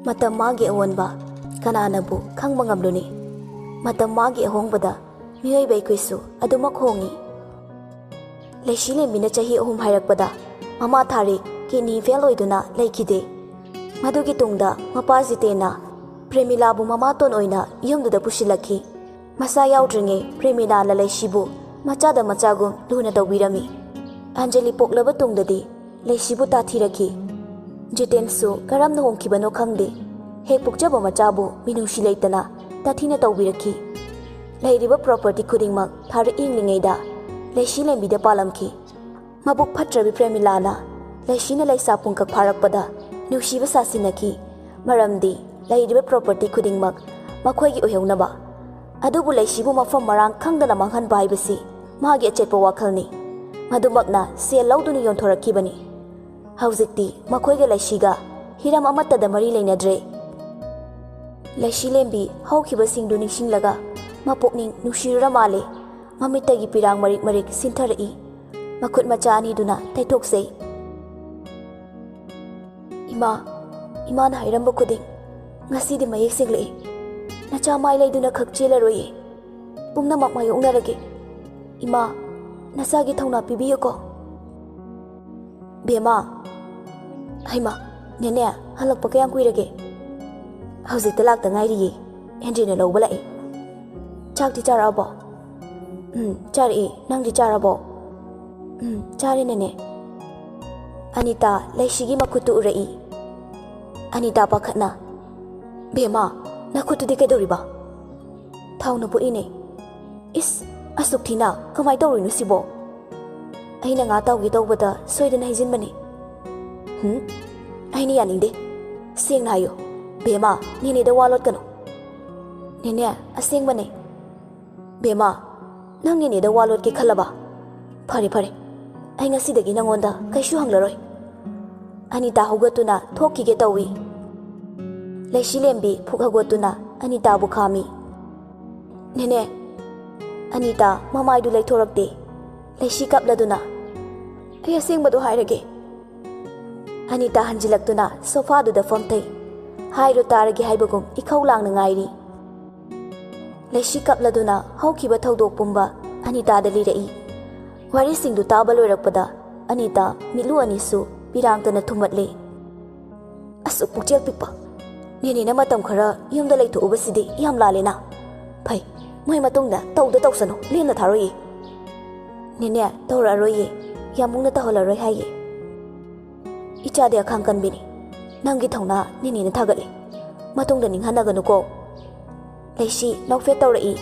Matam magi awanba kananabu khangba ngamluni. Matam magi ahongbada miyoi bai kuisu adumak hongi. Leishi lembina chahi ahum hairakpada mama thari kini fail oiduna leikide. Madugi tungda mapa Jitena Premilabu mama ton oina yumduda pusilaki. Masa yaudringe Premila la Leishibu machada machagum luna tawbirami. Anjali poklaba tungdadi Leishibu tathiraki. Jiten su karamna hongkibano khangde. Hek pukjaba machabu minushi leitana tathina tawbiraki. Leiriba property khudingmak thari inglingeida Leishi lembida palamki. Mabuk phatrabi Premilana Leishina leisa pungkak pharakpada Nushiba sasinaki maramdi leiriba property khudingmak makhoigi oheunaba. Adubu Leishibu mafam marang khangdana manghanba haibasi magi achetpa wakhalni. Madumakna sel lauduni yonthorakibani. Hauzikti makhoiga Leishiga hiram amatada mari leinadre. Leishi lembi haukiba singdu ningsinglaga mapokning nushirura male mamitagi pirang marik marik sinthari makut macha ani duna taithoksei. Ima na hairamba khuding ngasidi mayek singlei nacha mai leiduna khakchelaroye pumnamak mayoknarage. Ima nasagi thauna pibiyako. Bema haima nene halakpa kayam kuirage. Hauzikta lakta ngairiye Henryna lawba lai. Chakti charabo? Chari nangdi charabo? Chari nene. Anita Leishigi makutu urai. Anita pakhatna Bema nakutu di kaidoriba thauna puine is asuk thina kamai tawrinu sibo aina nga tawgi tawbada soidana hijinbani aini yaninde sing hayo Bema nene da walot kano nene asing bane Bema nang nene da walot ki khalaba phare ai ngasidagi nangonda kaishu hanglaroi. Anita hugatuna thokige tawi. Leishi lembi phukhagatuna Anita bu khami. Nene Anita mamaidu leithorakte Leishi kapladuna ai asengbadu hairage. Anita hanjilaktuna sofa duda famthai hairo tarage haibagum ikhau langna ngairi. Leishi kapladuna haukiba thodok pumba Anita da lirai. Wari singdu taba loirakpada Anita milu anisu pirangtana thumatle. Asuk pukchel pikpa nene na matam khara yumda leithobasidi yam lalena. Phai moi matungda tawda tawsano lena tharoye. Nene tawra roye yamungna taholaroi haye. Ichade akhang kanbini nangi thauna nene na thagale matungda ninghanaganuko. Leishi nokfe tawrai.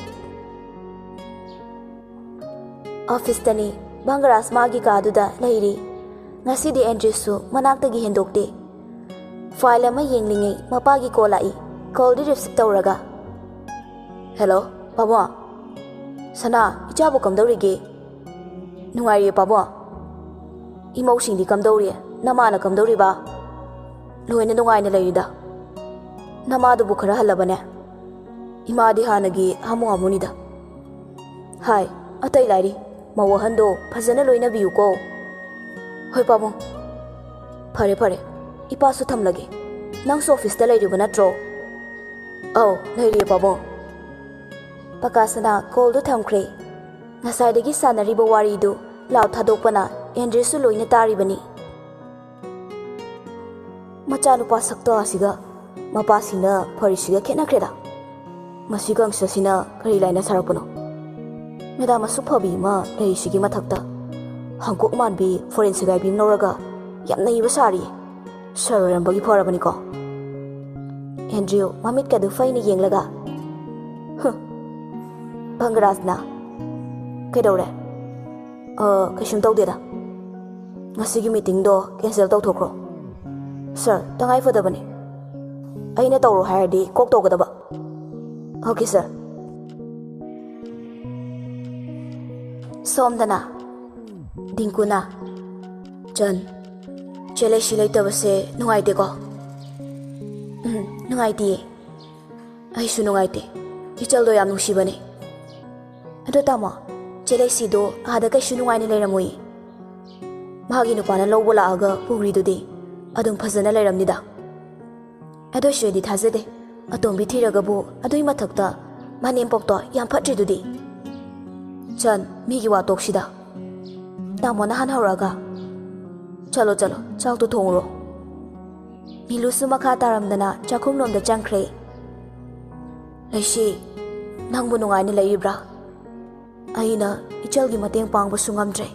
Office tani Bangaras magi kaduda leiri. Ngasidi Andrew manaktagi hendokte. File ama yenglingai mapagi kolai. Call di receipt tawraga. Hello, Pabwa. Sana ichabu kamdawrige. Nungairi Pabwa. Imosing di kamdawri. Namana kamdawriba. Loina nungaina leirida. Namadu bukhara halabane. Imadi hanagi hamu amunida. Hai, atai lairi. Mawahando phajana loina biyuko. Hoi Pabong. Phare ipasu thamlage. Nangsu office ta leiriba natro? Aw leiri Pabong. Pakasana call du thamkhre. Ngasaidagi sanariba wari du law thadokpana Andrew su loina taribani. Machanupa sakto asiga mapasina pharisiga khenakhreda. Masigang sasina kari laina sarakpano. Medama suphabi ma leishigi mathakta hangkok manbi forensic ibim noraga yamna iba sari sarambagi phorabani ko. Andrew mamit kadu faina yenglaga Bangarasna kaidore kaishum tawdeda ngasigi meeting do cancel tawthokro. Sir tangai fadabani aina tawro hairdi kok tawgadaba. Okay sir. Somdana Dinkuna Jan Cheleshi laitabase nungaite ko. Nungaite Aishu nungaite Ichaldo yam nushibane. Ado tama Cheleshi do ada kaishu nungaine leiramui. Magi nupana lawbo laaga puri dudi adum phajana leiramnida. ꯑꯗꯨꯁꯨꯗꯤ ꯊꯥꯖꯗꯦ ꯑꯇꯣꯝꯕꯤ ꯊꯤꯔꯒꯕꯨ ꯑꯗꯨꯏ ꯃꯊꯛꯇ ꯃꯅꯦꯝꯄꯣꯛꯇꯣ ꯌꯥꯝ ꯐꯠꯇ꯭ꯔꯤꯗꯨꯗꯤ ꯆꯟ ꯃꯤꯒꯤ ꯋꯥꯇꯣꯛꯁꯤꯗ ꯇꯥꯃꯣꯅ ꯍꯥꯟꯅ ꯍꯧꯔꯛꯑꯒ ꯆꯠꯂꯣ ꯆꯠꯂꯣ ꯆꯥꯛꯇꯣ ꯊꯣꯡꯉꯨꯔꯣ ꯅꯤꯂꯨꯁꯨ ꯃꯈꯥ ꯇꯥꯔꯝꯗꯅ ꯆꯥꯛꯈꯨꯝꯂꯣꯝꯗ ꯆꯪꯈ꯭ꯔꯦ ꯂꯩꯁꯤ ꯅꯪꯕꯨ ꯅꯨꯡꯉꯥꯏꯅ ꯂꯩꯔꯤꯕ꯭ꯔꯥ ꯑꯩꯅ ꯏꯆꯜꯒꯤ ꯃꯇꯦꯡ ꯄꯥꯡꯕꯁꯨ ꯉꯝꯗ꯭ꯔꯦ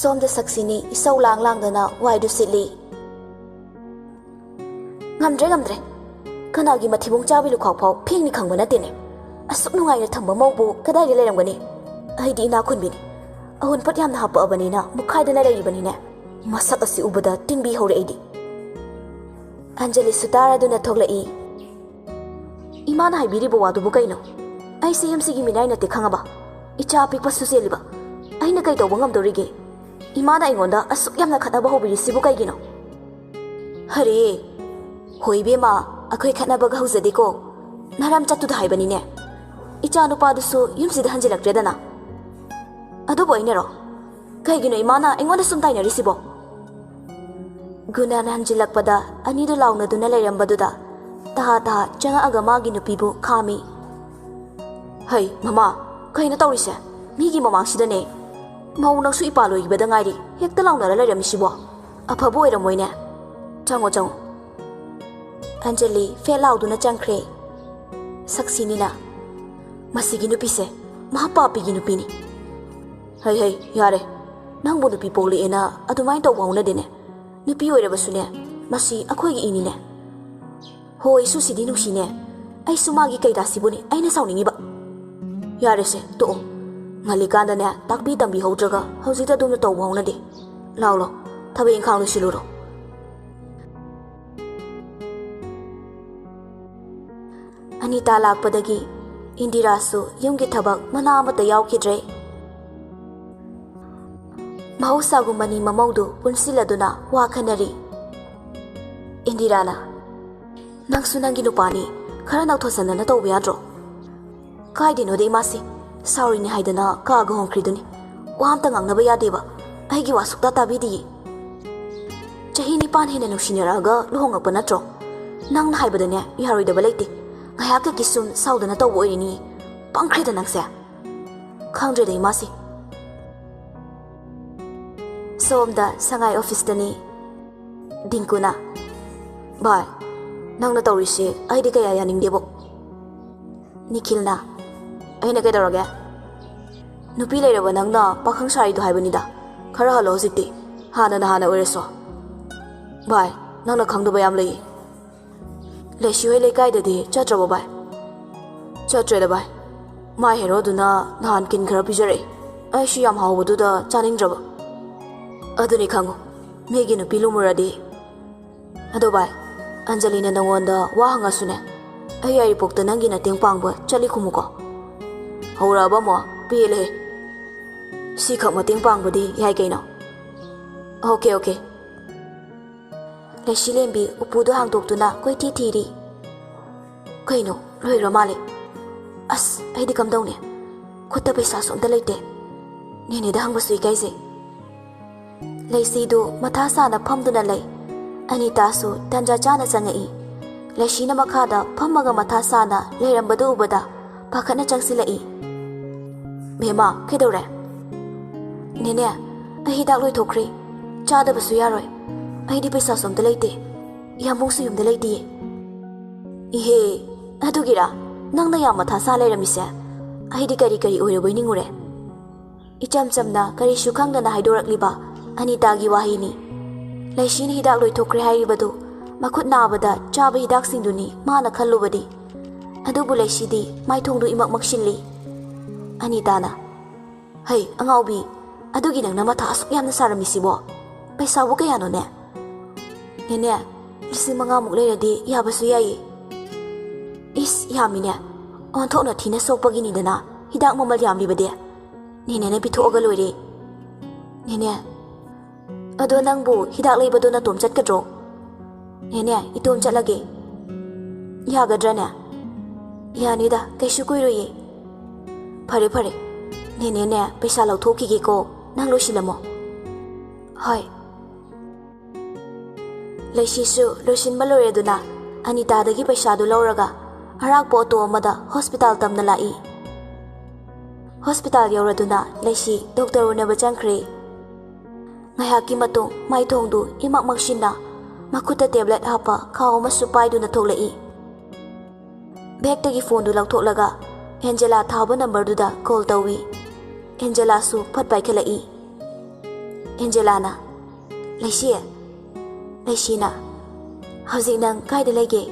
ꯁꯣꯝꯗ ꯁꯛꯁꯤꯅꯤ ꯏꯁꯧ ꯂꯥꯡ ꯂꯥꯡꯗꯅ ꯋꯥꯏꯗꯨ ꯁꯤꯠꯂꯤ ꯉꯝꯗ꯭ꯔꯦ ꯀꯅꯥꯒꯤ ꯃꯊꯤꯕꯣꯡ ꯆꯥꯕꯤ ꯂꯨꯈꯥꯎ ꯐꯥꯎ ꯐꯦꯡꯅꯤ ꯈꯪꯕ ꯅꯠꯇꯦꯅꯦ ꯑꯁꯨꯛ ꯅꯨꯡꯉꯥꯏꯅ ꯊꯝꯕ ꯃꯧꯕꯨ ꯀꯗꯥꯏꯗ ꯂꯩꯔꯝꯒꯅꯤ ꯑꯩꯗꯤ ꯏꯅꯥꯛ ꯈꯨꯟꯕꯤꯅꯤ ꯑꯍꯨꯟꯄꯣꯠ ꯌꯥꯝꯅ ꯍꯥꯞꯄꯛꯑꯕꯅꯤꯅ ꯃꯨꯛꯈꯥꯏꯗꯅ ꯂꯩꯔꯤꯕꯅꯤꯅꯦ ꯃꯁꯛ ꯑꯁꯤ ꯎꯕꯗ ꯇꯤꯟꯕꯤ ꯍꯧꯔꯦ ꯑꯩꯗꯤ ꯑꯟꯖꯂꯤꯁꯨ ꯇꯥꯔꯗꯨꯅ ꯊꯣꯛꯂꯛꯏ 이마나 하이비리보 와두부 그이노 아이세 ꯌꯨꯝꯁꯤꯒꯤ ꯃꯤꯅꯥꯏ ꯅꯠꯇꯦ ꯈꯪꯉꯕ ꯏꯆꯥ ꯑꯄꯤꯛꯄꯁꯨ ꯆꯦꯜꯂꯤꯕ ꯑꯩꯅ ꯀꯩ ꯇꯧꯕ ꯉꯝꯗꯧꯔꯤꯒꯦ 이마나 ꯑꯩꯉꯣꯟꯗ ꯑꯁꯨꯛ ꯌꯥꯝꯅ ꯈꯠꯅꯕ ꯍꯧꯕꯤꯔꯤꯁꯤꯕꯨ ꯀꯩꯒꯤꯅꯣ ꯍꯔꯦ ꯍꯣꯏ ꯏꯕꯦꯝꯃ ꯑꯩꯈꯣꯏ ꯈꯠꯅꯕꯒ ꯍꯧꯖꯗꯦꯀꯣ ꯅꯔꯥꯝ ꯆꯠꯇꯨꯗ ꯍꯥꯏꯕꯅꯤꯅꯦ ꯏꯆꯥ ꯅꯨꯄꯥꯗꯨꯁꯨ ꯌꯨꯝꯁꯤꯗ ꯍꯟꯖꯤꯜꯂꯛꯇ꯭ꯔꯦꯗꯅ ꯑꯗꯨꯕꯨ ꯑꯩꯅꯔꯣ ꯀꯩꯒꯤꯅꯣ ꯏꯃꯥꯅ ꯑꯩꯉꯣꯟꯗ ꯁꯨꯝ ꯇꯥꯏꯅꯔꯤꯁꯤꯕꯣ ꯒꯨꯅꯥꯅ ꯍꯟꯖꯤꯜꯂꯛꯄꯗ ꯑꯅꯤꯗꯨ ꯂꯥꯎꯅꯗꯨꯅ ꯂꯩꯔꯝꯕꯗꯨꯗ ꯇꯍꯥ ꯆꯪꯉꯛꯑꯒ ꯃꯥꯒꯤ ꯅꯨꯄꯤꯕꯨ ꯈꯥꯝꯃꯤ ꯍꯩ ꯃꯃꯥ ꯀꯩꯅꯣ ꯇꯧꯔꯤꯁꯦ ꯃꯤꯒꯤ ꯃꯃꯥꯡꯁꯤꯗꯅꯦ ꯃꯧ ꯅꯪꯁꯨ ꯏꯄꯥ ꯂꯣꯏꯈꯤꯕꯗ ꯉꯥꯏꯔꯤ ꯍꯦꯛꯇ ꯂꯥꯎꯅꯔ ꯂꯩꯔꯝꯃꯤꯁꯤꯕꯣ ꯑꯐꯕ ꯑꯣꯏꯔꯝꯃꯣꯏꯅꯦ ꯆꯪꯉꯣ ꯑꯟꯖꯂꯤ ꯐꯦꯠ ꯂꯥꯎꯗꯨꯅ ꯆꯪꯈ꯭ꯔꯦ ꯁꯛꯁꯤꯅꯤꯅ ꯃꯁꯤꯒꯤ ꯅꯨꯄꯤꯁꯦ ꯃꯍꯥꯄꯥꯄꯤꯒꯤ ꯅꯨꯄꯤꯅꯤ ꯍꯩ ꯌꯥꯔꯦ ꯅꯪꯕꯨ ꯅꯨꯄꯤ ꯄꯣꯛꯂꯛꯑꯦꯅ ꯑꯗꯨꯃꯥꯏꯅ ꯇꯧꯕ ꯍꯧꯅꯗꯦꯅꯦ ꯅꯨꯄꯤ ꯑꯣꯏꯔꯕꯁꯨꯅꯦ ꯃꯁꯤ ꯑꯩꯈꯣꯏꯒꯤ ꯏꯅꯤꯅꯦ ꯍꯣꯏ ꯁꯨꯁꯤꯗꯤ ꯅꯨꯡꯁꯤꯅꯦ ꯑꯩꯁꯨ ꯃꯥꯒꯤ ꯀꯩꯗꯥꯁꯤꯕꯨꯅꯦ ꯑꯩꯅ ꯁꯥꯎꯅꯤꯡꯉꯤꯕ ꯌꯥꯔꯦꯁꯦ ꯇꯣꯛꯑꯣ ꯉꯜꯂꯤꯀꯥꯟꯗꯅꯦ ꯇꯥꯛꯄꯤ ꯇꯝꯕꯤꯍꯧꯗ꯭ꯔꯒ ꯍꯧꯖꯤꯛꯇ ꯑꯗꯨꯝꯅ ꯇꯧꯕ ꯍꯧꯅꯗꯦ ꯂꯥꯎ ꯊꯕꯛ ꯏꯪꯈꯥꯡ ꯂꯣꯏꯁꯤꯜꯂꯨꯔꯣ ꯑꯅꯤꯇꯥ ꯂꯥꯛꯄꯗꯒꯤ ꯏꯟꯗꯤꯔꯥꯁꯨ ꯌꯨꯝꯒꯤ ꯊꯕꯛ ꯃꯅꯥ ꯑꯃꯠꯇ ꯌꯥꯎꯈꯤꯗ꯭ꯔꯦ ꯃꯍꯧꯁꯥꯒꯨꯝꯕꯅꯤ ꯃꯃꯧꯗꯨ ꯄꯨꯟꯁꯤꯜꯂꯗꯨꯅ ꯋꯥ ꯈꯟꯅꯔꯤ ꯏꯟꯗꯤꯔꯥꯅ ꯅꯪꯁꯨ ꯅꯪꯒꯤ ꯅꯨꯄꯥꯅꯤ ꯈꯔ ꯅꯧꯊꯣꯛꯁꯟꯗꯅ ꯇꯧꯕ ꯌꯥꯗ꯭ꯔꯣ ꯀꯥꯏꯗꯦꯅꯣꯗ ꯏꯃꯥꯁꯤ ꯁꯥꯎꯔꯤꯅꯤ ꯍꯥꯏꯗꯅ ꯀꯥꯒ ꯍꯣꯡꯈ꯭ꯔꯤꯗꯨꯅꯤ ꯋꯥ ꯑꯝꯇ ꯉꯥꯡꯅꯕ ꯌꯥꯗꯦꯕ ꯑꯩꯒꯤ ꯋꯥ ꯁꯨꯛꯇꯥ ꯇꯥꯕꯤꯗꯤꯌꯦ ꯆꯍꯤ 9 ꯍꯦꯟꯅ ꯅꯨꯡꯁꯤꯅꯔꯛꯑꯒ ꯂꯨꯍꯣꯡꯉꯛꯄ ꯅꯠꯇ꯭ꯔꯣ ꯅꯪꯅ ꯍꯥꯏꯕꯗꯅꯦ ꯌꯥꯔꯣꯏꯗꯕ ꯂꯩꯇꯦ ꯉꯥꯏꯍꯥꯛꯀꯤ ꯁꯨꯝ ꯁꯥꯎꯗꯅ ꯇꯧꯕ ꯑꯣꯏꯔꯤꯅꯤ ꯄꯪꯈ꯭ꯔꯦꯗ ꯅꯪꯁꯦ ꯈꯪꯗ꯭ꯔꯦꯗ ꯏꯃꯥꯁꯤ ꯁꯣꯝꯗ ꯁꯉꯥꯏ ꯑꯣꯐꯤꯁꯇꯅꯤ ꯗꯤꯡꯀꯨꯅ ꯚꯥꯏ ꯅꯪꯅ ꯇꯧꯔꯤꯁꯦ ꯑꯩꯗꯤ ꯀꯌꯥ ꯌꯥꯅꯤꯡꯗꯦꯕꯣ ꯅꯤꯈꯤꯜꯅ ꯑꯩꯅ ꯀꯩꯗꯧꯔꯒꯦ ꯅꯨꯄꯤ ꯂꯩꯔꯕ ꯅꯪꯅ ꯄꯥꯈꯪ ꯁꯥꯔꯤꯗꯣ ꯍꯥꯏꯕꯅꯤꯗ ꯈꯔ ꯍꯜꯂꯣ ꯍꯧꯖꯤꯛꯇꯤ ꯍꯥꯟꯅ ꯑꯣꯏꯔꯁꯣ ꯚꯥꯏ ꯅꯪꯅ ꯈꯪꯗꯕ ꯌꯥꯝ ꯂꯩꯌꯦ ꯂꯩꯁꯤ ꯍꯣꯏ ꯂꯩꯀꯥꯏꯗꯗꯤ ꯆꯠꯇ꯭ꯔꯕꯣ ꯚꯥꯏ ꯆꯠꯇ꯭ꯔꯦꯗ ꯚꯥꯏ ꯃꯥꯏ ꯍꯦꯔꯣꯗꯨꯅ ꯅꯍꯥꯟ ꯀꯤꯟ ꯈꯔ ꯄꯤꯖꯔꯛꯏ ꯑꯩꯁꯨ ꯌꯥꯝ ꯍꯥꯎꯕꯗꯨꯗ ꯆꯥꯅꯤꯡꯗ꯭ꯔꯕ ꯑꯗꯨꯅꯤ ꯈꯪꯉꯨ ꯃꯤꯒꯤ ꯅꯨꯄꯤ ꯂꯨꯃꯨꯔꯗꯤ ꯑꯗꯣ ꯚꯥꯏ ꯑꯟꯖꯂꯤꯅ ꯅꯪꯉꯣꯟꯗ ꯋꯥ ꯍꯪꯉꯁꯨꯅꯦ ꯑꯩ ꯌꯥꯏꯔꯤꯄꯣꯛꯇ ꯅꯪꯒꯤ ꯃꯇꯦꯡ ꯄꯥꯡꯕ ꯆꯠꯂꯤ ꯈꯨꯝꯃꯨꯀꯣ ꯍꯧꯔꯛꯑꯕ ꯑꯃꯨꯛ ꯄꯦꯜꯂꯦ ꯁꯤꯈꯛ ꯃꯇꯦꯡ ꯄꯥꯡꯕꯗꯤ ꯌꯥꯏ ꯀꯩꯅꯣ ꯑꯣꯀꯦ ꯂꯩꯁꯤꯂꯦꯝꯕꯤ ꯎꯄꯨꯗꯣ ꯍꯥꯡꯗꯣꯛꯇꯨꯅ ꯀꯣꯏꯊꯤ ꯊꯤꯔꯤ ꯀꯩꯅꯣ ꯂꯣꯏꯈ꯭ꯔ ꯃꯥꯜꯂꯦ ꯑꯁ ꯑꯩꯗꯤ ꯀꯝꯗꯧꯅꯤ ꯈꯨꯠꯇ ꯄꯩꯁꯥꯁꯨ ꯑꯝꯇ ꯂꯩꯇꯦ ꯅꯦꯅꯦꯗ ꯍꯪꯕꯁꯨ ꯏꯀꯥꯏꯖꯩ ꯂꯩꯁꯤꯗꯨ ꯃꯊꯥ ꯁꯥꯅ ꯐꯝꯗꯨꯅ ꯂꯩ ꯑꯅꯤꯇꯥꯁꯨ ꯇꯟꯖꯥ ꯆꯥꯅ ꯆꯪꯉꯛꯏ ꯂꯩꯁꯤꯅ ꯃꯈꯥꯗ ꯐꯝꯃꯒ ꯃꯊꯥ ꯁꯥꯅ ꯂꯩꯔꯝꯕꯗꯨ ꯎꯕꯗ ꯄꯥꯈꯠꯅ ꯆꯪꯁꯤꯜꯂꯛꯏ ꯕꯦꯝꯃ ꯀꯩꯗꯧꯔꯦ ꯅꯦꯅꯦ ꯑꯩ ꯍꯤꯗꯥꯛ ꯂꯣꯏꯊꯣꯛꯈ꯭ꯔꯦ ꯆꯥꯗꯕꯁꯨ ꯌꯥꯔꯣꯏ ꯑꯩꯗꯤ ꯄꯩꯁꯥꯁꯨ ꯑꯝꯇ ꯂꯩꯇꯦ ꯌꯥꯝꯕꯨꯡꯁꯨ ꯌꯨꯝꯗ ꯂꯩꯇꯤꯌꯦ ꯏꯍꯦ ꯑꯗꯨꯒꯤꯔꯥ ꯅꯪꯅ ꯌꯥꯝ ꯃꯊꯥ ꯁꯥ ꯂꯩꯔꯝꯃꯤꯁꯦ ꯑꯩꯗꯤ ꯀꯔꯤ ꯑꯣꯏꯔꯕꯣꯏ ꯅꯤꯡꯉꯨꯔꯦ ꯏꯆꯝ ꯆꯝꯅ ꯀꯔꯤꯁꯨ ꯈꯪꯗꯅ ꯍꯥꯏꯗꯣꯔꯛꯂꯤꯕ ꯑꯅꯤꯇꯥꯒꯤ ꯋꯥꯍꯩꯅꯤ ꯂꯩꯁꯤꯅ ꯍꯤꯗꯥꯛ ꯂꯣꯏꯊꯣꯛꯈ꯭ꯔꯦ ꯍꯥꯏꯔꯤꯕꯗꯨ ꯃꯈꯨꯠ ꯅꯥꯕꯗ ꯆꯥꯕ ꯍꯤꯗꯥꯛꯁꯤꯡꯗꯨꯅꯤ ꯃꯥꯅ ꯈꯜꯂꯨꯕꯗꯤ ꯑꯗꯨꯕꯨ ꯂꯩꯁꯤꯗꯤ ꯃꯥꯏꯊꯣꯡꯗꯨ ꯏꯃꯛ ꯃꯛꯁꯤꯜꯂꯤ ꯑꯅꯤꯇꯥꯅ ꯍꯩ ꯑꯉꯥꯎꯕꯤ ꯑꯗꯨꯒꯤ ꯅꯪꯅ ꯃꯊꯥ ꯑꯁꯨꯛ ꯌꯥꯝꯅ ꯁꯥꯔꯝꯃꯤꯁꯤꯕꯣ ꯄꯩꯁꯥꯕꯨ ꯀꯌꯥꯅꯣꯅꯦ ꯅꯦꯅꯦ 5,000ꯃꯨꯛ ꯂꯩꯔꯗꯤ ꯌꯥꯕꯁꯨ ꯌꯥꯏꯌꯦ ꯏꯁ ꯌꯥꯝꯃꯤꯅꯦ ꯑꯣꯟꯊꯣꯛꯅ ꯊꯤꯅ ꯁꯣꯛꯄꯒꯤꯅꯤꯗꯅ ꯍꯤꯗꯥꯛ ꯃꯃꯜ ꯌꯥꯝꯂꯤꯕꯗꯤ ꯅꯦꯅꯦꯅ ꯄꯤꯊꯣꯛꯑꯒ ꯂꯣꯏꯔꯦ ꯅꯦꯅꯦ ꯑꯗꯣ ꯅꯪꯕꯨ ꯍꯤꯗꯥꯛ ꯂꯩꯕꯗꯣ ꯅꯇꯣꯝ ꯆꯠꯀꯗ꯭ꯔꯣ ꯅꯦꯅꯦ ꯏꯇꯣꯝ ꯆꯠꯂꯒꯦ ꯌꯥꯒꯗ꯭ꯔꯥꯅꯦ ꯌꯥꯅꯤꯗ ꯀꯩꯁꯨ ꯀꯨꯏꯔꯣꯏꯌꯦ ꯐꯔꯦ ꯅꯦꯅꯦꯅꯦ ꯄꯩꯁꯥ ꯂꯧꯊꯣꯛꯈꯤꯒꯦꯀꯣ ꯅꯪ ꯂꯣꯏꯁꯤꯜꯂꯝꯃꯣ ꯍꯣꯏ ꯂꯩꯁꯤꯁꯨ ꯂꯣꯏꯁꯤꯟꯕ ꯂꯣꯏꯔꯦꯗꯨꯅ ꯑꯅꯤꯇꯥꯗꯒꯤ ꯄꯩꯁꯥꯗꯨ ꯂꯧꯔꯒ ꯑꯔꯥꯛꯄ ꯑꯣꯇꯣ ꯑꯃꯗ ꯍꯣꯁꯄꯤꯇꯥꯜ ꯇꯝꯅ ꯂꯥꯛꯏ ꯍꯣꯁꯄꯤꯇꯥꯜ ꯌꯧꯔꯗꯨꯅ ꯂꯩꯁꯤ ꯗꯣꯛꯇꯔ ꯎꯅꯕ ꯆꯪꯈ꯭ꯔꯦ ꯉꯥꯏꯍꯥꯛꯀꯤ ꯃꯇꯨꯡ ꯃꯥꯏꯊꯣꯡꯗꯨ ꯏꯃꯛ ꯃꯛꯁꯤꯟꯅ ꯃꯈꯨꯠꯇ ꯇꯦꯕ꯭ꯂꯦꯠ ꯍꯥꯞꯄ ꯈꯥꯎ ꯑꯃꯁꯨ ꯄꯥꯏꯗꯨꯅ ꯊꯣꯛꯂꯛꯏ ꯕꯦꯛꯇꯒꯤ ꯐꯣꯟꯗꯨ ꯂꯧꯊꯣꯛꯂꯒ ꯑꯦꯟꯖꯦꯂꯥ ꯊꯥꯕ ꯅꯝꯕꯔꯗꯨꯗ ꯀꯣꯜ ꯇꯧꯏ ꯑꯦꯟꯖꯦꯂꯥꯁꯨ ꯐꯠ ꯄꯥꯏꯈꯠꯂꯛꯏ ꯑꯦꯟꯖꯦꯂꯥꯅ ꯂꯩꯁꯤ ꯂꯩꯁꯤꯅ ꯍꯧꯖꯤꯛ ꯅꯪ ꯀꯥꯏꯗ ꯂꯩꯒꯦ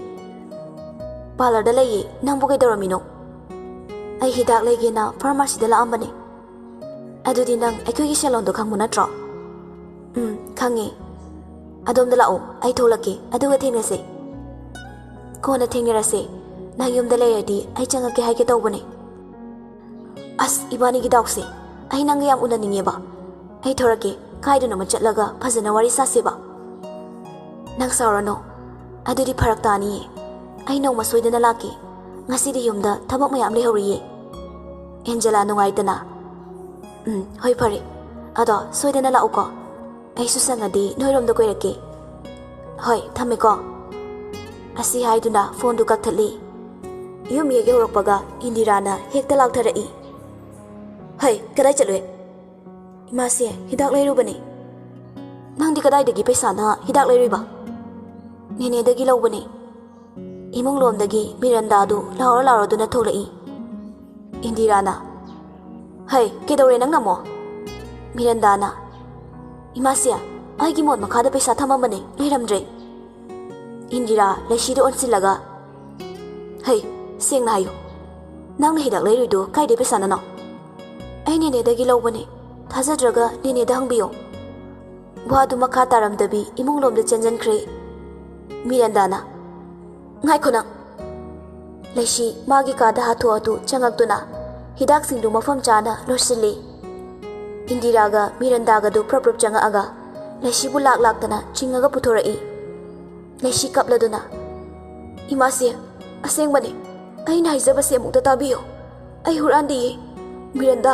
ꯄꯥꯔꯂꯔꯗ ꯂꯩꯌꯦ ꯅꯪꯕꯨ ꯀꯩꯗꯧꯔꯝꯃꯤꯅꯣ ꯑꯩ ꯍꯤꯗꯥꯛ ꯂꯩꯒꯦꯅ ꯐꯥꯔꯃꯥꯁꯤꯗ ꯂꯥꯛꯑꯝꯕꯅꯦ ꯑꯗꯨꯗꯤ ꯅꯪ ꯑꯩꯈꯣꯏꯒꯤ ꯁꯦꯂꯣꯟꯗꯣ ꯈꯪꯕ ꯅꯠꯇ꯭ꯔꯣ ꯈꯪꯉꯦ ꯑꯗꯣꯝꯗ ꯂꯥꯛꯑꯣ ꯑꯩ ꯊꯣꯛꯂꯛꯀꯦ ꯑꯗꯨꯒ ꯊꯦꯡꯅꯁꯦ ꯀꯣꯟꯅ ꯊꯦꯡꯅꯔꯁꯦ ꯅꯪ ꯌꯨꯝꯗ ꯂꯩꯔꯗꯤ ꯑꯩ ꯆꯪꯉꯛꯀꯦ ꯍꯥꯏꯒꯦ ꯇꯧꯕꯅꯦ ꯑꯁ ꯏꯕꯥꯅꯤꯒꯤ ꯗꯥꯎꯁꯦ ꯑꯩ ꯅꯪꯒ ꯌꯥꯝ ꯎꯅꯅꯤꯡꯉꯦꯕ ꯑꯩ ꯊꯣꯔꯛꯀꯦ ꯀꯥꯏꯗꯅꯣꯃ ꯆꯠꯂꯒ ꯐꯖꯅ ꯋꯥꯔꯤ ꯁꯥꯁꯦꯕ ꯅꯪ ꯁꯥꯎꯔꯅꯣ ꯑꯗꯨꯗꯤ ꯐꯔꯛ ꯇꯥꯅꯤꯌꯦ ꯑꯩ ꯅꯣꯡꯃ ꯁꯣꯏꯗꯅ ꯂꯥꯛꯀꯦ ꯉꯁꯤꯗꯤ ꯌꯨꯝꯗ ꯊꯕꯛ ꯃꯌꯥꯝ ꯂꯩꯍꯧꯔꯤꯌꯦ ꯑꯦꯟꯖꯦꯂꯥ ꯅꯨꯡꯉꯥꯏꯇꯅ ꯍꯣꯏ ꯐꯔꯦ ꯑꯗꯣ ꯁꯣꯏꯗꯅ ꯂꯥꯛꯎꯀꯣ ꯑꯩꯁꯨ ꯁꯪꯉꯗꯤ ꯅꯣꯏꯔꯣꯝꯗ ꯀꯣꯏꯔꯛꯀꯦ ꯍꯣꯏ ꯊꯝꯃꯦꯀꯣ ꯑꯁꯤ ꯍꯥꯏꯗꯨꯅ ꯐꯣꯟꯗꯨ ꯀꯛꯊꯠꯂꯤ ꯌꯨꯝ ꯍꯦꯛ ꯌꯧꯔꯛꯄꯒ ꯏꯟꯗꯤꯔꯥꯅ ꯍꯦꯛꯇ ꯂꯥꯎꯊꯔꯛꯏ ꯍꯩ ꯀꯗꯥꯏ ꯆꯠꯂꯨꯏ ꯏꯃꯥꯁꯦ ꯍꯤꯗꯥꯛ ꯂꯩꯔꯨꯕꯅꯦ ꯅꯪꯗꯤ ꯀꯗꯥꯏꯗꯒꯤ ꯄꯩꯁꯥꯅ ꯍꯤꯗꯥꯛ ꯂꯩꯔꯨꯏꯕ ꯅꯦꯅꯦꯗꯒꯤ ꯂꯧꯕꯅꯦ ꯏꯃꯨꯡ ꯂꯣꯝꯗꯒꯤ ꯃꯤꯔꯟꯗꯥꯗꯨ ꯂꯥꯎꯔ ꯂꯥꯎꯔꯗꯨꯅ ꯊꯣꯛꯂꯛꯏ ꯏꯟꯗꯤꯔꯥꯅ ꯍꯩ ꯀꯩꯗꯧꯔꯦ ꯅꯪꯅ ꯑꯃꯨꯛ ꯃꯤꯔꯟꯗꯥꯅ ꯏꯃꯥꯁꯦ ꯑꯩꯒꯤ ꯃꯣꯠ ꯃꯈꯥꯗ ꯄꯩꯁꯥ ꯊꯝꯃꯝꯕꯅꯦ ꯂꯩꯔꯝꯗ꯭ꯔꯦ ꯏꯟꯗꯤꯔꯥ ꯂꯩꯁꯤꯗ ꯑꯣꯟꯁꯤꯜꯂꯒ ꯍꯩ ꯁꯦꯡꯅ ꯍꯥꯏꯌꯨ ꯅꯪꯅ ꯍꯤꯗꯥꯛ ꯂꯩꯔꯨꯏꯗꯨ ꯀꯥꯏꯗꯩ ꯄꯩꯁꯥꯅꯅꯣ ꯑꯩ ꯅꯦꯅꯦꯗꯒꯤ ꯂꯧꯕꯅꯦ ꯊꯥꯖꯗ꯭ꯔꯒ ꯅꯦꯅꯦꯗ ꯍꯪꯕꯤꯌꯣ ꯋꯥꯗꯨ ꯃꯈꯥ ꯇꯥꯔꯝꯗꯕꯤ ꯏꯃꯨꯡ ꯂꯣꯝꯗ ꯆꯦꯟꯖꯟꯈ꯭ꯔꯦ ꯃꯤꯔꯟꯗꯥꯅ ꯉꯥꯏꯈꯣ ꯅꯪ ꯂꯩꯁꯤ ꯃꯥꯒꯤ ꯀꯥꯗ ꯍꯥꯊꯨ ꯍꯥꯊꯨ ꯆꯪꯉꯛꯇꯨꯅ ꯍꯤꯗꯥꯛꯁꯤꯡꯗꯨ ꯃꯐꯝ ꯆꯥꯅ ꯂꯣꯠꯁꯤꯜꯂꯤ ꯏꯟꯗꯤꯔꯥꯒ ꯃꯤꯔꯟꯗꯥꯒꯗꯨ ꯄ꯭ꯔꯞ ꯄ꯭ꯔꯞ ꯆꯪꯉꯛꯑꯒ ꯂꯩꯁꯤꯕꯨ ꯂꯥꯛꯇꯅ ꯆꯤꯡꯉꯒ ꯄꯨꯊꯣꯔꯛꯏ ꯂꯩꯁꯤ ꯀꯞꯂꯗꯨꯅ ꯏꯃꯥꯁꯦ ꯑꯁꯦꯡꯕꯅꯦ ꯑꯩꯅ ꯍꯥꯏꯖꯕꯁꯦ ꯑꯃꯨꯛꯇ ꯇꯥꯕꯤꯌꯣ ꯑꯩ ꯍꯨꯔꯥꯟꯗꯤꯌꯦ ꯃꯤꯔꯟꯗꯥ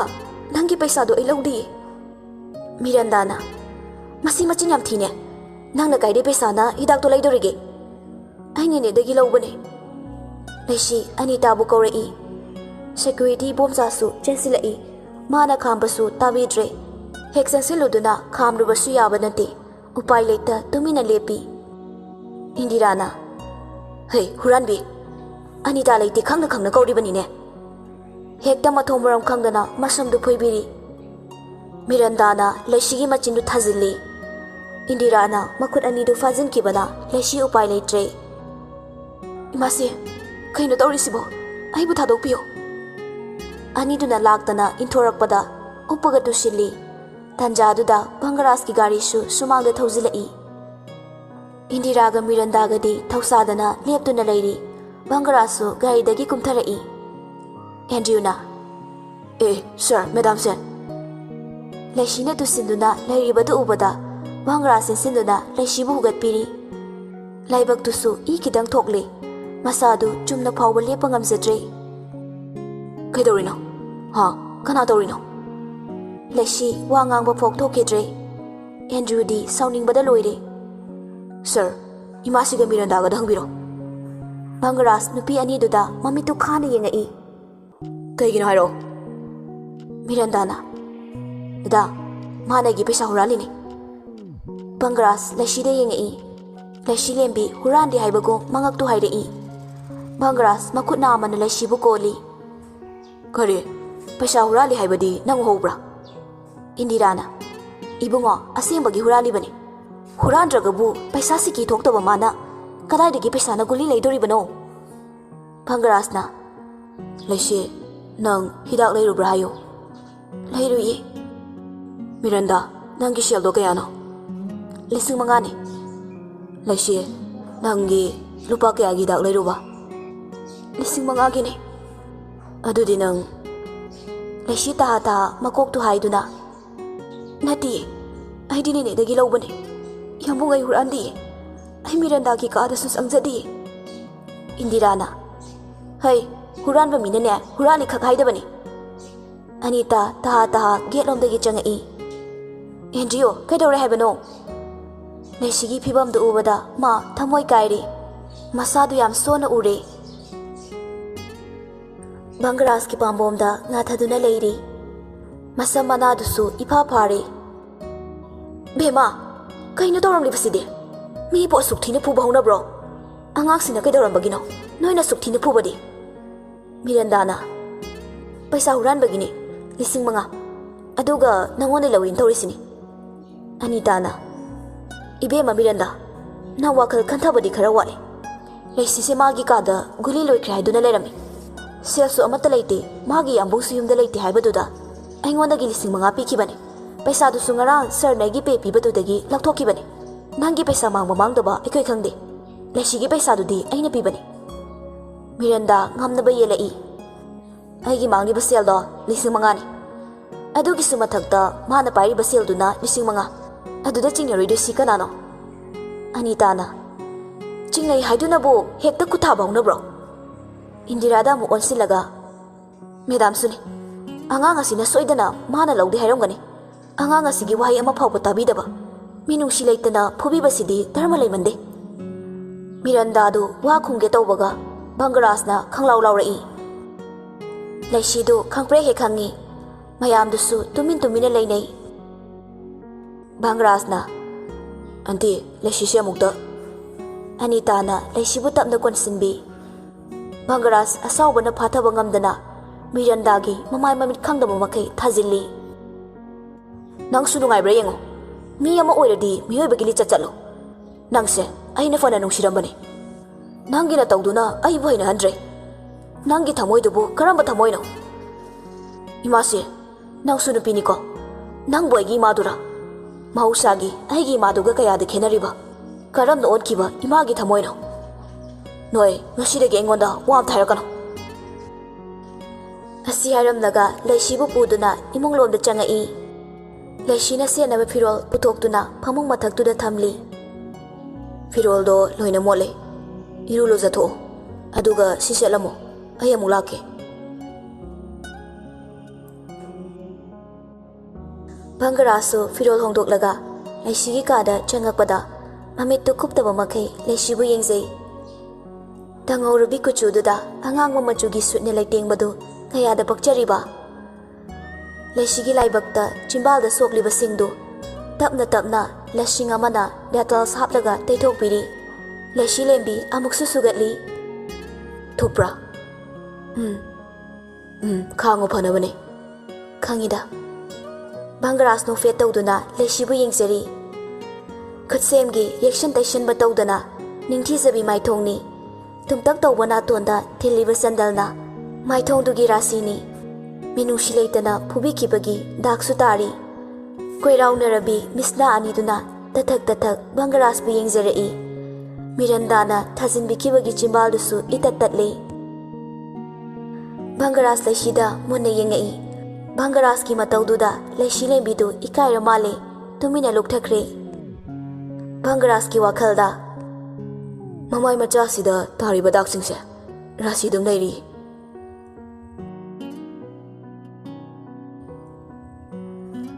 ꯅꯪꯒꯤ ꯄꯩꯁꯥꯗꯣ ꯑꯩ ꯂꯧꯗꯤꯌꯦ ꯃꯤꯔꯟꯗꯥꯅ ꯃꯁꯤ ꯃꯆꯤꯟ ꯌꯥꯝ ꯊꯤꯅꯦ ꯅꯪꯅ ꯀꯥꯏꯗꯩ ꯄꯩꯁꯥꯅ ꯍꯤꯗꯥꯛꯇꯣ ꯂꯩꯗꯣꯔꯤꯒꯦ ꯑꯩ ꯅꯦꯅꯦꯗꯒꯤ ꯂꯧꯕꯅꯦ ꯂꯩꯁꯤ ꯑꯅꯤꯇꯥꯕꯨ ꯀꯧꯔꯛꯏ ꯁꯦꯀ꯭ꯌꯨꯔꯤꯇꯤ ꯕꯣꯝꯆꯥꯁꯨ ꯆꯦꯟꯁꯤꯜꯂꯛꯏ ꯃꯥꯅ ꯈꯥꯝꯕꯁꯨ ꯇꯥꯕꯤꯗ꯭ꯔꯦ ꯍꯦꯛ ꯆꯪꯁꯤꯜꯂꯨꯗꯨꯅ ꯈꯥꯝꯂꯨꯕꯁꯨ ꯌꯥꯕ ꯅꯠꯇꯦ ꯎꯄꯥꯏ ꯂꯩꯇ ꯇꯨꯃꯤꯟꯅ ꯂꯦꯞꯄꯤ ꯏꯟꯗꯤꯔꯥꯅ ꯍꯩ ꯍꯨꯔꯥꯟꯕꯤ ꯑꯅꯤꯇꯥ ꯂꯩꯇꯦ ꯈꯪꯅ ꯈꯪꯅ ꯀꯧꯔꯤꯕꯅꯤꯅꯦ ꯍꯦꯛꯇ ꯃꯊꯣꯡ ꯃꯔꯝ ꯈꯪꯗꯅ ꯃꯁꯝꯗꯨ ꯐꯣꯏꯕꯤꯔꯤ ꯃꯤꯔꯟꯗꯥꯅ ꯂꯩꯁꯤꯒꯤ ꯃꯆꯤꯟꯗꯨ ꯊꯥꯖꯤꯜꯂꯤ ꯏꯟꯗꯤꯔꯥꯅ ꯃꯈꯨꯠ ꯑꯅꯤꯗꯨ ꯐꯥꯖꯤꯟꯈꯤꯕꯅ ꯂꯩꯁꯤ ꯎꯄꯥꯏ ꯂꯩꯇ꯭ꯔꯦ ꯏꯃꯥꯁꯦ ꯀꯩꯅꯣ ꯇꯧꯔꯤꯁꯤꯕꯣ ꯑꯩꯕꯨ ꯊꯥꯗꯣꯛꯄꯤꯌꯣ ꯑꯅꯤꯗꯨꯅ ꯂꯥꯛꯇꯅ ꯏꯟꯊꯣꯔꯛꯄꯗ ꯎꯞꯄꯒ ꯇꯨꯁꯤꯜꯂꯤ ꯇꯟꯖꯥꯗꯨꯗ ꯕꯪꯒꯔꯥꯖꯀꯤ ꯒꯥꯔꯤꯁꯨ ꯁꯨꯃꯥꯡꯗ ꯊꯧꯖꯤꯜꯂꯛꯏ ꯏꯟꯗꯤꯔꯥꯒ ꯃꯤꯔꯟꯗꯥꯒꯗꯤ ꯊꯧꯁꯥꯗꯅ ꯂꯦꯞꯇꯨꯅ ꯂꯩꯔꯤ ꯕꯪꯒꯔꯥꯖꯁꯨ ꯒꯥꯔꯤꯗꯒꯤ ꯀꯨꯝꯊꯔꯛꯏ ꯑꯦꯟꯗ꯭ꯔꯌꯨꯅ ꯁꯥꯔ ꯃꯦꯗꯥꯝꯁꯦ ꯂꯩꯁꯤꯅ ꯇꯨꯁꯤꯟꯗꯨꯅ ꯂꯩꯔꯤꯕꯗꯨ ꯎꯕꯗ ꯕꯪꯒꯔꯥꯖ ꯆꯦꯟꯁꯤꯟꯗꯨꯅ ꯂꯩꯁꯤꯕꯨ ꯍꯨꯒꯠꯄꯤꯔꯤ ꯂꯥꯏꯕꯛꯇꯨꯁꯨ ꯏ ꯈꯤꯇꯪ ꯊꯣꯛꯂꯤ ꯃꯁꯥꯗꯨ ꯆꯨꯝꯅ ꯐꯥꯎꯕ ꯂꯦꯞꯄ ꯉꯝꯖꯗ꯭ꯔꯦ ꯀꯩꯗꯧꯔꯤꯅꯣ ꯀꯅꯥ ꯇꯧꯔꯤꯅꯣ ꯂꯩꯁꯤ ꯋꯥ ꯉꯥꯡꯕ ꯐꯥꯎ ꯊꯣꯛꯈꯤꯗ꯭ꯔꯦ ꯑꯦꯟꯗ꯭ꯔꯌꯨꯗꯤ ꯁꯥꯎꯅꯤꯡꯕꯗ ꯂꯣꯏꯔꯦ ꯁꯥꯔ ꯏꯃꯥꯁꯤꯒ ꯃꯤꯔꯟꯗꯥꯒꯗ ꯍꯪꯕꯤꯔꯣ ꯕꯪꯒꯔꯥꯖ ꯅꯨꯄꯤ ꯑꯅꯤꯗꯨꯗ ꯃꯃꯤꯠꯇꯨ ꯈꯥꯅ ꯌꯦꯡꯉꯛꯏ ꯀꯩꯒꯤꯅꯣ ꯍꯥꯏꯔꯛꯑꯣ ꯃꯤꯔꯟꯗꯥꯅ ꯗꯗꯥ ꯃꯥꯅꯒꯤ ꯄꯩꯁꯥ ꯍꯨꯔꯥꯜꯂꯤꯅꯤ ꯕꯪꯒꯔꯥꯖ ꯂꯩꯁꯤꯗ ꯌꯦꯡꯉꯛꯏ ꯂꯩꯁꯤ ꯂꯦꯝꯕꯤ ꯍꯨꯔꯥꯟꯗꯦ ꯍꯥꯏꯕꯒꯨꯝ ꯃꯉꯛꯇꯨ ꯍꯥꯏꯔꯛꯏ ꯕꯪꯒꯔꯥꯖ ꯃꯈꯨꯠ ꯅꯥꯝꯃꯅ ꯂꯩꯁꯤꯕꯨ ꯀꯣꯜꯂꯤ ꯀꯔꯤ ꯄꯩꯁꯥ ꯍꯨꯔꯥꯜꯂꯤ ꯍꯥꯏꯕꯗꯤ ꯅꯪ ꯎꯍꯧꯕ꯭ꯔꯥ ꯏꯟꯗꯤꯔꯥꯅ ꯏꯕꯨꯡꯉꯣ ꯑꯁꯦꯡꯕꯒꯤ ꯍꯨꯔꯥꯜꯂꯤꯕꯅꯤ ꯍꯨꯔꯥꯟꯗ꯭ꯔꯒꯕꯨ ꯄꯩꯁꯥ ꯁꯤꯀꯤ ꯊꯣꯛꯇꯕ ꯃꯥꯅ ꯀꯗꯥꯏꯗꯒꯤ ꯄꯩꯁꯥꯅ ꯒꯨꯂꯤ ꯂꯩꯗꯣꯔꯤꯕꯅꯣ ꯕꯪꯒꯔꯥꯖꯅ ꯂꯩꯁꯤ ꯅꯪ ꯍꯤꯗꯥꯛ ꯂꯩꯔꯨꯕ꯭ꯔꯥ ꯍꯥꯏꯌꯨ ꯂꯩꯔꯨꯏꯌꯦ ꯃꯤꯔꯟꯗꯥ ꯅꯪꯒꯤ ꯁꯦꯜꯗꯣ ꯀꯌꯥꯅꯣ 5,000ꯅꯤ ꯂꯩꯁꯤ ꯅꯪꯒꯤ ꯂꯨꯄꯥ ꯀꯌꯥꯒꯤ ꯍꯤꯗꯥꯛ ꯂꯩꯔꯨꯕ 5,000ꯒꯤꯅꯤ ꯑꯗꯨꯗꯤ ꯅꯪ ꯂꯩꯁꯤ ꯇꯍꯥ ꯇꯍꯥ ꯃꯀꯣꯛꯇꯨ ꯍꯥꯏꯗꯨꯅ ꯅꯠꯇꯤꯌꯦ ꯑꯩꯗꯤ ꯅꯦꯅꯦꯗꯒꯤ ꯂꯧꯕꯅꯦ ꯌꯥꯝꯕꯨꯡ ꯑꯩ ꯍꯨꯔꯥꯟꯗꯤꯌꯦ ꯑꯩ ꯃꯤꯔꯟꯗꯥꯒꯤ ꯀꯥꯗꯁꯨ ꯆꯪꯖꯗꯤꯌꯦ ꯏꯟꯗꯤꯔꯥꯅ ꯍꯩ ꯍꯨꯔꯥꯟꯕ ꯃꯤꯅꯅꯦ ꯍꯨꯔꯥꯟꯂꯤ ꯈꯛ ꯍꯥꯏꯗꯕꯅꯤ ꯑꯅꯤꯇꯥ ꯇꯍꯥ ꯇꯍꯥ ꯒꯦꯠꯂꯣꯝꯗꯒꯤ ꯆꯪꯉꯛꯏ एंड्रियो कईदौरे हाइबनो लेसीगी फिबमदु उबदा मा थमोय कायरे मसादु याम सोना उरे बंगराज की पाम्बोमदा नाथदुना लेरी मसम मनादुसु इफा फारे बेमा कईनो तौरमलिबसिदे मी बो सुक्थिने फुबा हौनब्रो आंगांसिना कईदौरमबगिनो नोइना सुक्थिने फुबदि मिरंदाना पैसा हुरानबगिने 5,000 अदुगा नंगोने लविन तौरिसिनी अनीताना इबेमा मिरंदा ना वाखल खंथाबदी खरा वाले लेसीसे मागी कादा गुली लोइख्रे हाइदुना लेरमी सेल्सु अमत लेते मागी अम्बुसु युमदा लेते हाइबदुदा अइंगोंदगी 5,000 पीखिबने पैसादुसु ngara सर नैगी पे पीबदुदगी लौथोखिबने नंगी पैसा मांगबा मांगदबा अखोय खंगदे लेसीगी पैसादुदी अइना पीबने मिरंदा ngamnaba yelai aigi mangni basel do 5,000 ni adugi methakta mana pairi basel duna 5,000 aduda chingnari do sikanano anita na chingnai haiduna bo hekta kutha bauna bro indirada mu onsilaga madam suni angang asina soidana mana lawdi hairomgani angang asigi wahai ama phawba tabidaba minungsi leitana phubi basidi dharma leimande miranda do wa khungge tawbaga Bangarasna khanglaw lawrai Laisidu khangpre he khangi mayamdusu tumin tumina leinai Bangarasna anti laisise amukta Anita na laisibu tapna konsinbi Bangaras asawbana phathaba ngamdana Miranda gi mamai mamit khangdaba makai thajilli Nangsu nungai yengo mi ama oiradi miyoibagili chachalo Nangse aina fana nungsirambani Nangi na tawduna ay buhay na Andre Nangi thamoy dubu karamba thamoy no Imasi Nang sunupini ko Nang buhay gi madura Mahusagi ay gi maduga kaya de khenariba Karam no on kiba imagi thamoy no Noy ngasidagi engonda wam tharakano Asi haram naga laisibu puduna imong lomda changai Laisina senaba firol putoktuna phamung mathaktuda thamli Firol do loina mole Irulo zato aduga siselamo ayamu lake Bangarasu firol hongdoklaga laisigi kada changakpada mamittu kuptaba makai laisibu yengzai Tangaurubi kuchududa angang mamachugi sutne laitengbadu kayada pakchariba Laisigi laibakta chimbalda sokliba singdu tapna tapna lasing amana detals haplaga teithokpiri Laisi lembi amuk susugatli Thupra Khango phanabane Khangida Bangaras no fet tawduna laisibu yengzari Khutsemgi yekshan taishan ba tawdana ningthizabi maithongni tumtak tawbana tonda thiliba sandalna maithongdugi rasini minungsi leitana phubikibagi daksu tari koiraunarabi misna aniduna tathak tathak Bangaras bu yengzarai Mirandana thazin bikibagi chimbaldusu itatatli Bangaras laisida munna yengai Bangaras ki matawduda laisi lembidu ikaira male tumina lukthakre Bangaras ki wakhalda mamai macha sida tariba daksingse rasidum leiri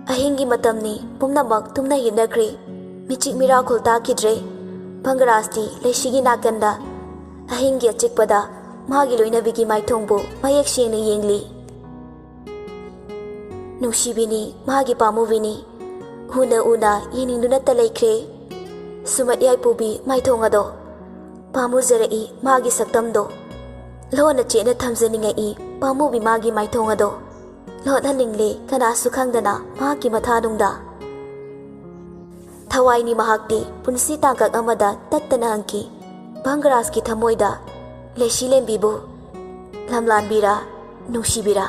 ahingi matamni pumnamak tumna yinakre michik miracle takidre Bangarasti laisigi nakanda ahingi achikpada magi loinabigi maithongbu mayek sengna yengli Nungsibini magi pamuvini huna una yeningduna talaikre sumat yai pubi maithongado pamuzarai magi saktamdo lona chena thamjaningai pamubi magi maithongado lona lingle kana sukhangdana magi mathanungda Thawai ni mahakti punsi tangkak amada tattana angki Bangaras ki thamoida laisi lembibu lamlanbira nungsibira